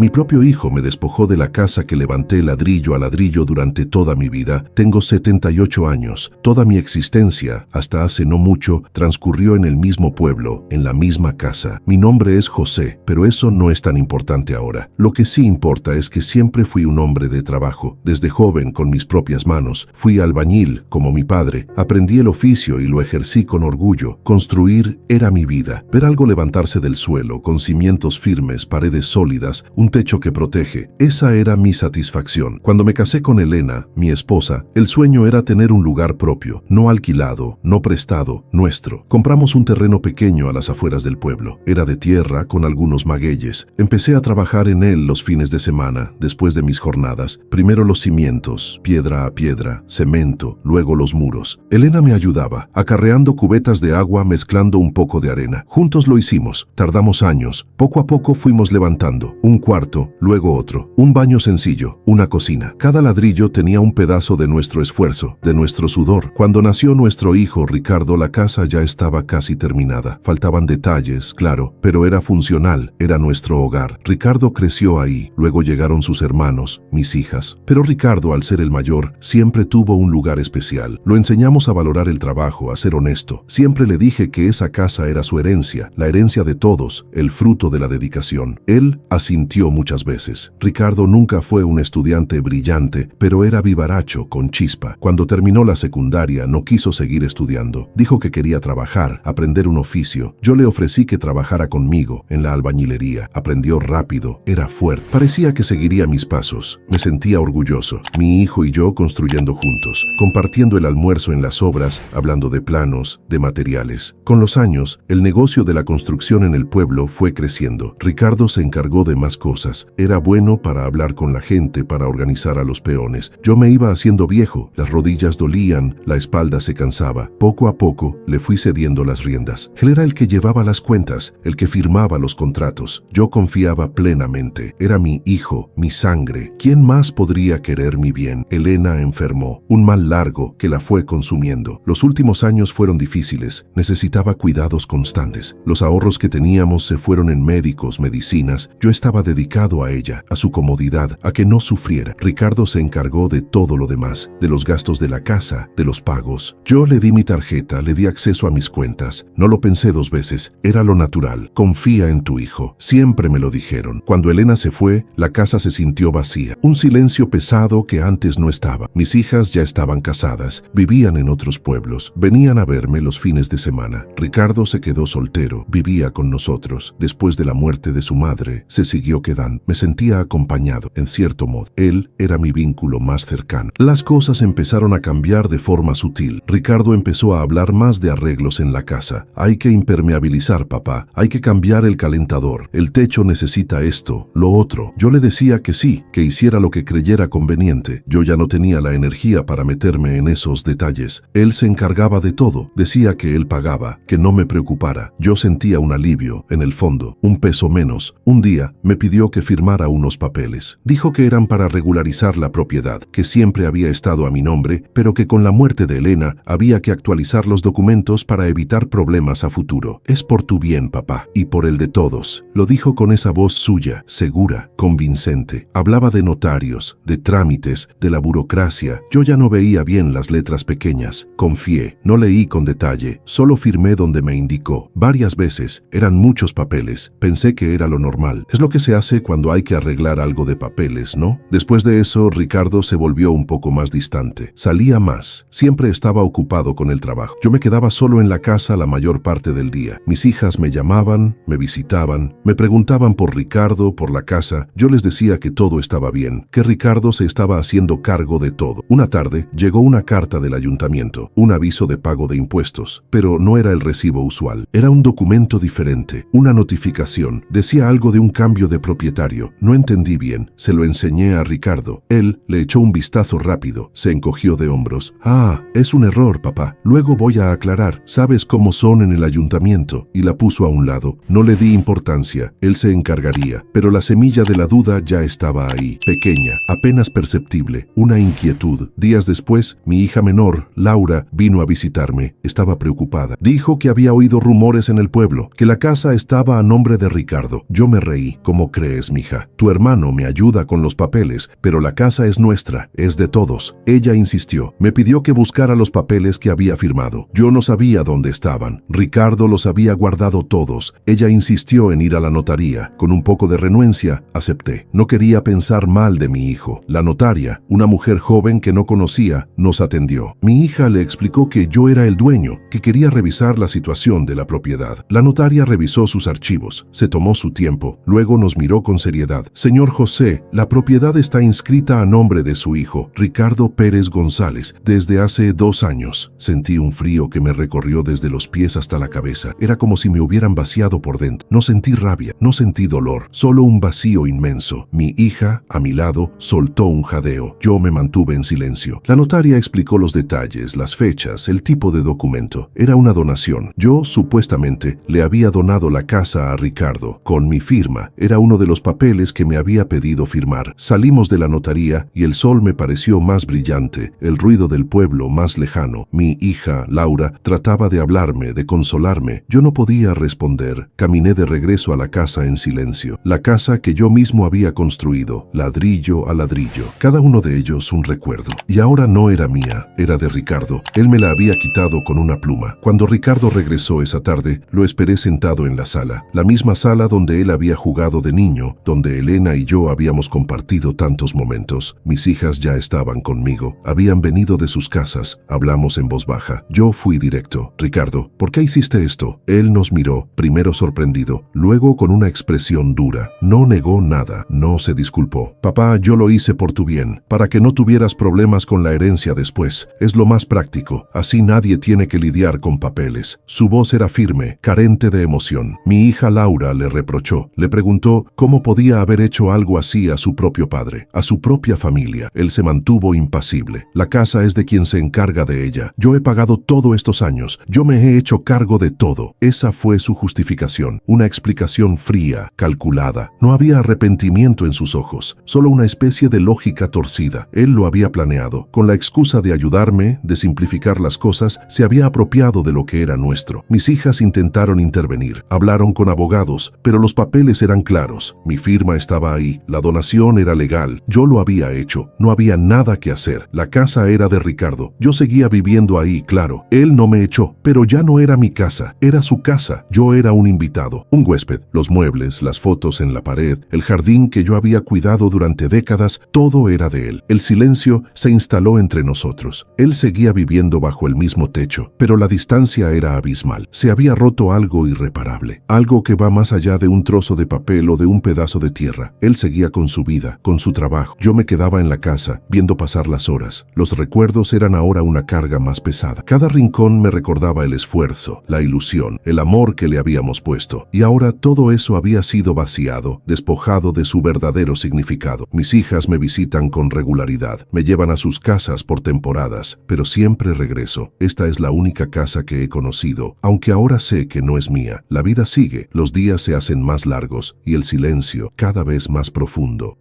Mi propio hijo me despojó de la casa que levanté ladrillo a ladrillo durante toda mi vida. Tengo 78 años. Toda mi existencia, hasta hace no mucho, transcurrió en el mismo pueblo, en la misma casa. Mi nombre es José, pero eso no es tan importante ahora. Lo que sí importa es que siempre fui un hombre de trabajo. Desde joven, con mis propias manos, fui albañil, como mi padre. Aprendí el oficio y lo ejercí con orgullo. Construir era mi vida. Ver algo levantarse del suelo, con cimientos firmes, paredes sólidas, un techo que protege. Esa era mi satisfacción. Cuando me casé con Elena, mi esposa, el sueño era tener un lugar propio, no alquilado, no prestado, nuestro. Compramos un terreno pequeño a las afueras del pueblo. Era de tierra, con algunos magueyes. Empecé a trabajar en él los fines de semana, después de mis jornadas. Primero los cimientos, piedra a piedra, cemento, luego los muros. Elena me ayudaba, acarreando cubetas de agua, mezclando un poco de arena. Juntos lo hicimos. Tardamos años. Poco a poco fuimos levantando. Un cuarto, luego otro. Un baño sencillo, una cocina. Cada ladrillo tenía un pedazo de nuestro esfuerzo, de nuestro sudor. Cuando nació nuestro hijo Ricardo, la casa ya estaba casi terminada. Faltaban detalles, claro, pero era funcional, era nuestro hogar. Ricardo creció ahí, luego llegaron sus hermanos, mis hijas. Pero Ricardo, al ser el mayor, siempre tuvo un lugar especial. Lo enseñamos a valorar el trabajo, a ser honesto. Siempre le dije que esa casa era su herencia, la herencia de todos, el fruto de la dedicación. Él asintió muchas veces. Ricardo nunca fue un estudiante brillante, pero era vivaracho, con chispa. Cuando terminó la secundaria, no quiso seguir estudiando. Dijo que quería trabajar, aprender un oficio. Yo le ofrecí que trabajara conmigo en la albañilería. Aprendió rápido, era fuerte. Parecía que seguiría mis pasos. Me sentía orgulloso. Mi hijo y yo construyendo juntos, compartiendo el almuerzo en las obras, hablando de planos, de materiales. Con los años, el negocio de la construcción en el pueblo fue creciendo. Ricardo se encargó de más cosas. Era bueno para hablar con la gente, para organizar a los peones. Yo me iba haciendo viejo, las rodillas dolían, la espalda se cansaba. Poco a poco le fui cediendo las riendas. Él era el que llevaba las cuentas, el que firmaba los contratos. Yo confiaba plenamente. Era mi hijo, mi sangre. ¿Quién más podría querer mi bien? Elena enfermó, un mal largo que la fue consumiendo. Los últimos años fueron difíciles. Necesitaba cuidados constantes. Los ahorros que teníamos se fueron en médicos, medicinas. Yo estaba dedicado a ella, a su comodidad, a que no sufriera. Ricardo se encargó de todo lo demás, de los gastos de la casa, de los pagos. Yo le di mi tarjeta, le di acceso a mis cuentas. No lo pensé dos veces, era lo natural. Confía en tu hijo. Siempre me lo dijeron. Cuando Elena se fue, la casa se sintió vacía. Un silencio pesado que antes no estaba. Mis hijas ya estaban casadas, vivían en otros pueblos. Venían a verme los fines de semana. Ricardo se quedó soltero, vivía con nosotros. Después de la muerte de su madre, se siguió quedando. Me sentía acompañado, en cierto modo. Él era mi vínculo más cercano. Las cosas empezaron a cambiar de forma sutil. Ricardo empezó a hablar más de arreglos en la casa. Hay que impermeabilizar, papá. Hay que cambiar el calentador. El techo necesita esto, lo otro. Yo le decía que sí, que hiciera lo que creyera conveniente. Yo ya no tenía la energía para meterme en esos detalles. Él se encargaba de todo. Decía que él pagaba, que no me preocupara. Yo sentía un alivio, en el fondo, un peso menos. Un día me pidió que firmara unos papeles. Dijo que eran para regularizar la propiedad, que siempre había estado a mi nombre, pero que con la muerte de Elena había que actualizar los documentos para evitar problemas a futuro. Es por tu bien, papá, y por el de todos. Lo dijo con esa voz suya, segura, convincente. Hablaba de notarios, de trámites, de la burocracia. Yo ya no veía bien las letras pequeñas. Confié, no leí con detalle, solo firmé donde me indicó. Varias veces, eran muchos papeles. Pensé que era lo normal. Es lo que se hace cuando hay que arreglar algo de papeles, ¿no? Después de eso, Ricardo se volvió un poco más distante. Salía más. Siempre estaba ocupado con el trabajo. Yo me quedaba solo en la casa la mayor parte del día. Mis hijas me llamaban, me visitaban, me preguntaban por Ricardo, por la casa. Yo les decía que todo estaba bien, que Ricardo se estaba haciendo cargo de todo. Una tarde llegó una carta del ayuntamiento, un aviso de pago de impuestos, pero no era el recibo usual. Era un documento diferente, una notificación. Decía algo de un cambio de propietario. No entendí bien. Se lo enseñé a Ricardo. Él le echó un vistazo rápido. Se encogió de hombros. Ah, es un error, papá. Luego voy a aclarar. Sabes cómo son en el ayuntamiento. Y la puso a un lado. No le di importancia. Él se encargaría. Pero la semilla de la duda ya estaba ahí. Pequeña, apenas perceptible. Una inquietud. Días después, mi hija menor, Laura, vino a visitarme. Estaba preocupada. Dijo que había oído rumores en el pueblo, que la casa estaba a nombre de Ricardo. Yo me reí. ¿Cómo crees? es, mija. Tu hermano me ayuda con los papeles, pero la casa es nuestra, es de todos. Ella insistió. Me pidió que buscara los papeles que había firmado. Yo no sabía dónde estaban. Ricardo los había guardado todos. Ella insistió en ir a la notaría. Con un poco de renuencia, acepté. No quería pensar mal de mi hijo. La notaria, una mujer joven que no conocía, nos atendió. Mi hija le explicó que yo era el dueño, que quería revisar la situación de la propiedad. La notaria revisó sus archivos. Se tomó su tiempo. Luego nos miró con seriedad. Señor José, la propiedad está inscrita a nombre de su hijo, Ricardo Pérez González, desde hace 2 años. Sentí un frío que me recorrió desde los pies hasta la cabeza. Era como si me hubieran vaciado por dentro. No sentí rabia, no sentí dolor, solo un vacío inmenso. Mi hija, a mi lado, soltó un jadeo. Yo me mantuve en silencio. La notaria explicó los detalles, las fechas, el tipo de documento. Era una donación. Yo, supuestamente, le había donado la casa a Ricardo, con mi firma. Era uno de los papeles que me había pedido firmar. Salimos de la notaría y el sol me pareció más brillante, el ruido del pueblo más lejano. Mi hija, Laura, trataba de hablarme, de consolarme. Yo no podía responder. Caminé de regreso a la casa en silencio. La casa que yo mismo había construido, ladrillo a ladrillo. Cada uno de ellos un recuerdo. Y ahora no era mía, era de Ricardo. Él me la había quitado con una pluma. Cuando Ricardo regresó esa tarde, lo esperé sentado en la sala. La misma sala donde él había jugado de niño, donde Elena y yo habíamos compartido tantos momentos. Mis hijas ya estaban conmigo. Habían venido de sus casas. Hablamos en voz baja. Yo fui directo. Ricardo, ¿por qué hiciste esto? Él nos miró, primero sorprendido, luego con una expresión dura. No negó nada, no se disculpó. Papá, yo lo hice por tu bien, para que no tuvieras problemas con la herencia después. Es lo más práctico. Así nadie tiene que lidiar con papeles. Su voz era firme, carente de emoción. Mi hija Laura le reprochó. Le preguntó cómo podía haber hecho algo así a su propio padre, a su propia familia. Él se mantuvo impasible. La casa es de quien se encarga de ella. Yo he pagado todos estos años. Yo me he hecho cargo de todo. Esa fue su justificación. Una explicación fría, calculada. No había arrepentimiento en sus ojos, solo una especie de lógica torcida. Él lo había planeado. Con la excusa de ayudarme, de simplificar las cosas, se había apropiado de lo que era nuestro. Mis hijas intentaron intervenir. Hablaron con abogados, pero los papeles eran claros. Mi firma estaba ahí. La donación era legal. Yo lo había hecho. No había nada que hacer. La casa era de Ricardo. Yo seguía viviendo ahí, claro. Él no me echó, pero ya no era mi casa. Era su casa. Yo era un invitado, un huésped. Los muebles, las fotos en la pared, el jardín que yo había cuidado durante décadas, todo era de él. El silencio se instaló entre nosotros. Él seguía viviendo bajo el mismo techo, pero la distancia era abismal. Se había roto algo irreparable, algo que va más allá de un trozo de papel o de un pedazo de tierra. Él seguía con su vida, con su trabajo. Yo me quedaba en la casa, viendo pasar las horas. Los recuerdos eran ahora una carga más pesada. Cada rincón me recordaba el esfuerzo, la ilusión, el amor que le habíamos puesto. Y ahora todo eso había sido vaciado, despojado de su verdadero significado. Mis hijas me visitan con regularidad. Me llevan a sus casas por temporadas, pero siempre regreso. Esta es la única casa que he conocido, aunque ahora sé que no es mía. La vida sigue, los días se hacen más largos y el silencio cada vez más profundo.